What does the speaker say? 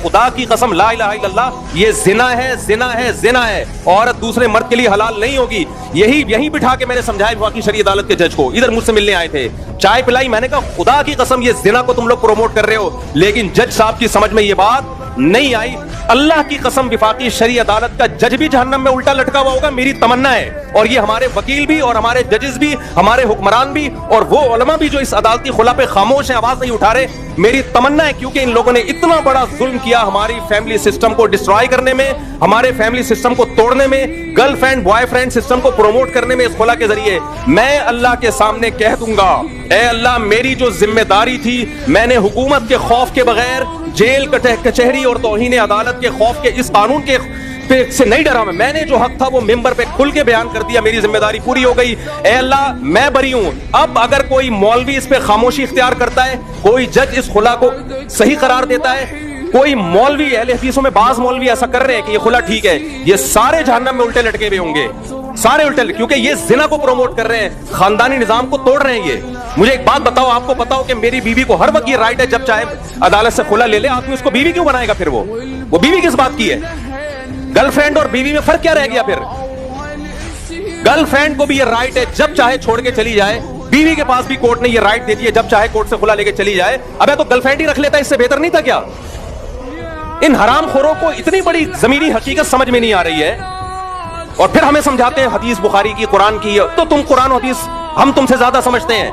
خدا کی قسم لا الہ الا اللہ یہ زنا ہے، زنا ہے، زنا ہے، عورت دوسرے مرد کے لیے حلال نہیں ہوگی. یہی بٹھا کے میں نے سمجھایا وفاقی شرعی عدالت کے جج کو، ادھر مجھ سے ملنے آئے تھے، چائے پلائی، میں نے کہا خدا کی قسم یہ زنا کو تم لوگ پروموٹ کر رہے ہو. لیکن جج صاحب کی سمجھ میں یہ بات نہیں آئی. اللہ کی قسم وفاقی شرعی عدالت کا جج بھی جہنم میں الٹا لٹکا ہوا ہوگا، میری تمنا ہے. اور یہ ہمارے وکیل بھی اور ہمارے ججز بھی، ہمارے حکمران بھی، اور وہ علماء بھی جو اس عدالتی خلا پہ خاموش ہیں، آواز نہیں اٹھا رہے، میری تمنا ہے. کیونکہ ان لوگوں نے اتنا بڑا ظلم کیا ہماری فیملی سسٹم کو ڈسٹرائے کرنے میں، ہمارے فیملی سسٹم کو توڑنے میں، girl friend boy friend system کو پروموٹ کرنے میں اس خلا کے ذریعے. میں اللہ کے سامنے کہہ دوں گا، اے اللہ میری جو ذمہ داری تھی، میں نے حکومت کے خوف کے بغیر، جیل کچہری اور توہین عدالت کے خوف کے اس قانون کے سے نہیں ڈرا. میں نے جو حق تھا وہ ممبر پہ کھل کے بیان کر دیا، میری ذمہ داری پوری ہو گئی. اے اللہ میں بری ہوں. اب اگر کوئی مولوی اس پہ خاموشی اختیار کرتا ہے، کوئی جج اس خلا کو صحیح قرار دیتا ہے، کوئی مولوی، اہل حدیثوں میں بعض مولوی ایسا کر رہے ہیں کہ یہ خلا ٹھیک ہے، یہ سارے جہنم میں الٹے لٹکے ہوئے ہوں گے، سارے الٹے، کیونکہ یہ زنا کو پروموٹ کر رہے ہیں، خاندانی نظام کو توڑ رہے ہیں. یہ مجھے ایک بات بتاؤ، آپ کو پتا ہو کہ میری بیوی کو ہر وقت یہ رائٹ ہے جب چاہے عدالت سے خلا لے لے، آدمی اس کو بیوی کیوں بنائے گا؟ پھر وہ بیوی کس بات کی ہے؟ گرل فرینڈ اور بیوی میں فرق کیا رہ گیا؟ پھر گرل فرینڈ کو بھی یہ رائٹ ہے جب چاہے چھوڑ کے چلی جائے، بیوی کے پاس بھی کورٹ نے یہ رائٹ دے دی ہے جب چاہے کورٹ سے خلا لے کے چلی جائے. ابے تو گرل فرینڈ ہی رکھ لیتا، اس سے بہتر نہیں تھا کیا؟ ان حرام خوروں کو اتنی بڑی زمینی حقیقت سمجھ میں نہیں آ رہی ہے، اور پھر ہمیں سمجھاتے ہیں حدیث بخاری کی، قرآن کی، تو تم قرآن و حدیث ہم تم سے زیادہ سمجھتے ہیں.